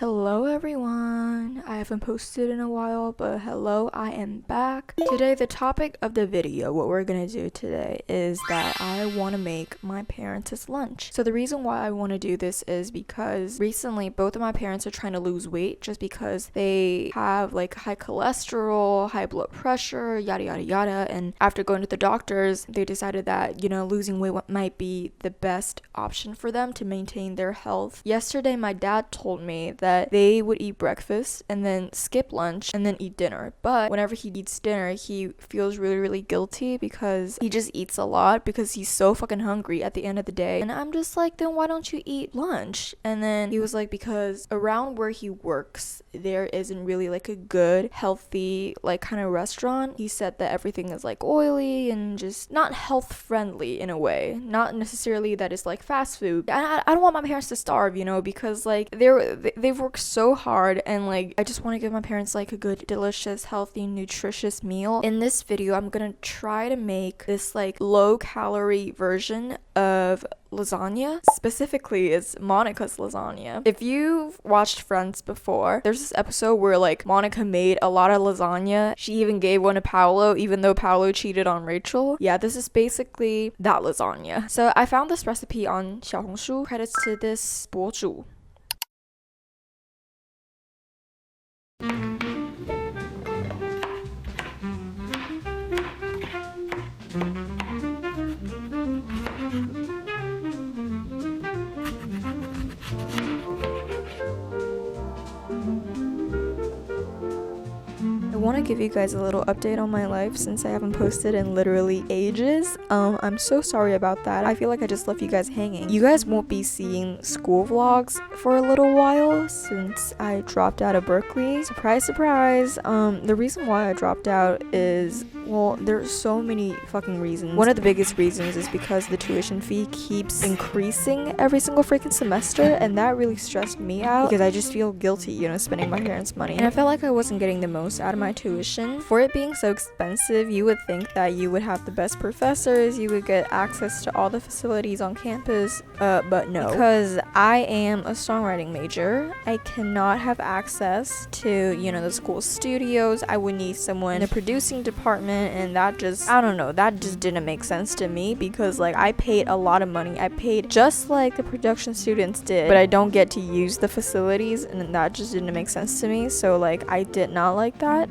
Hello everyone, I haven't posted in a while, but hello, I am back. Today, the topic of the video, what we're gonna do today is that I want to make my parents' lunch. So the reason why I want to do this is because recently both of my parents are trying to lose weight just because they have like high cholesterol, high blood pressure, yada yada yada, and after going to the doctors, they decided that, losing weight might be the best option for them to maintain their health. Yesterday, my dad told me that they would eat breakfast and then skip lunch and then eat dinner. But whenever he eats dinner, he feels really guilty because he just eats a lot because he's so fucking hungry at the end of the day. And I'm just like, then why don't you eat lunch? And then he was like, because around where he works, there isn't really like a good, healthy, like kind of restaurant. He said that everything is like oily and just not health friendly in a way. Not necessarily that it's like fast food. I don't want my parents to starve, because like they've worked so hard, and like I just want to give my parents like a good, delicious, healthy, nutritious meal. In this video, I'm gonna try to make this like low calorie version of lasagna. Specifically, it's Monica's lasagna. If you've watched Friends before, there's this episode where like Monica made a lot of lasagna. She even gave one to Paolo, even though Paolo cheated on Rachel. Yeah, this is basically that lasagna. So I found this recipe on 小红书. Credits to this 博主. I want to give you guys a little update on my life since I haven't posted in literally ages. I'm so sorry about that. I feel like I just left you guys hanging. You guys won't be seeing school vlogs for a little while since I dropped out of Berkeley. Surprise, surprise. The reason why I dropped out is, well, there's so many fucking reasons. One of the biggest reasons is because the tuition fee keeps increasing every single freaking semester, and that really stressed me out because I just feel guilty, spending my parents' money. And I felt like I wasn't getting the most out of my tuition. For it being so expensive, you would think that you would have the best professors, you would get access to all the facilities on campus, but no. Because I am a songwriting major, I cannot have access to, the school studios. I would need someone in the producing department, and that just, I don't know, that just didn't make sense to me because like I paid a lot of money. I paid just like the production students did, but I don't get to use the facilities, and that just didn't make sense to me. So like I did not like that.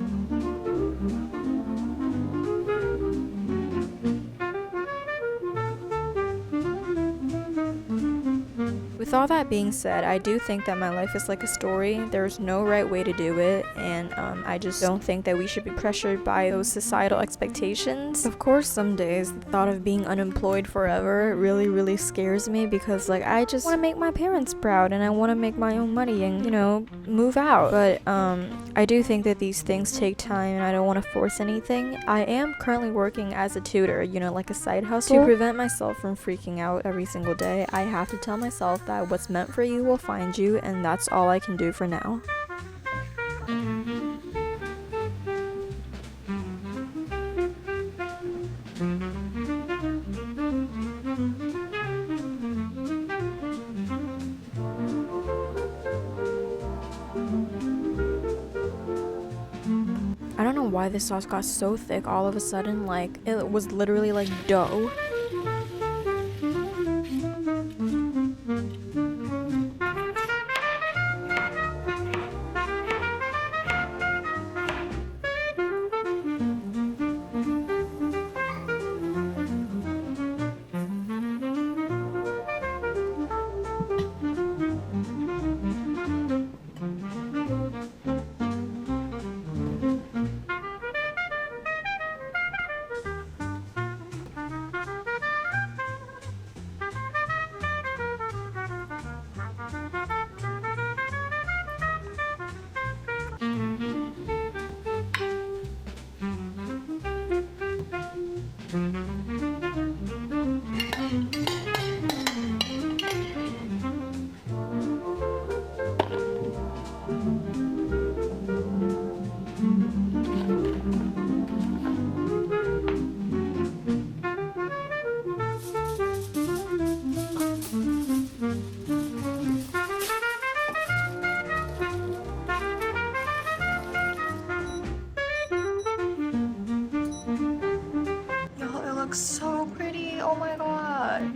With all that being said, I do think that my life is like a story. There's no right way to do it, and I just don't think that we should be pressured by those societal expectations. Of course, some days the thought of being unemployed forever really scares me because like I just want to make my parents proud and I want to make my own money and move out. But I do think that these things take time and I don't want to force anything. I am currently working as a tutor, like a side hustle. To prevent myself from freaking out every single day, I have to tell myself that what's meant for you will find you, and that's all I can do for now. I don't know why this sauce got so thick all of a sudden, like it was literally like dough. looks so pretty. Oh my god.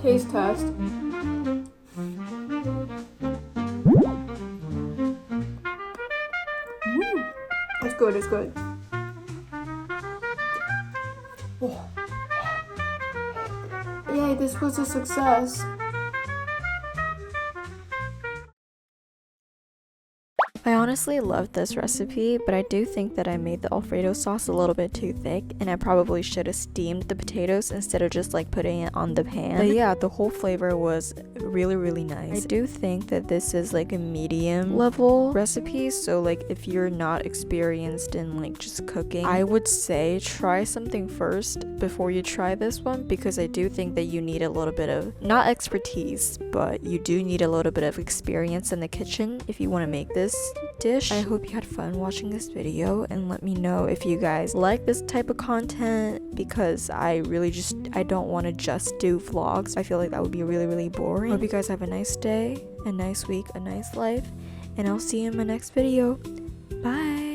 Taste test. It's good, it's good. Oh. Yay, this was a success. I honestly love this recipe, but I do think that I made the Alfredo sauce a little bit too thick, and I probably should have steamed the potatoes instead of just like putting it on the pan. But yeah, the whole flavor was really nice. I do think that this is like a medium level recipe, so like if you're not experienced in like just cooking, I would say try something first before you try this one, because I do think that you need a little bit of, not expertise, but you do need a little bit of experience in the kitchen if you want to make this dish. I hope you had fun watching this video, and let me know if you guys like this type of content, because I don't want to just do vlogs. I feel like that would be really boring. Hope you guys have a nice day, a nice week, a nice life, and I'll see you in my next video. Bye.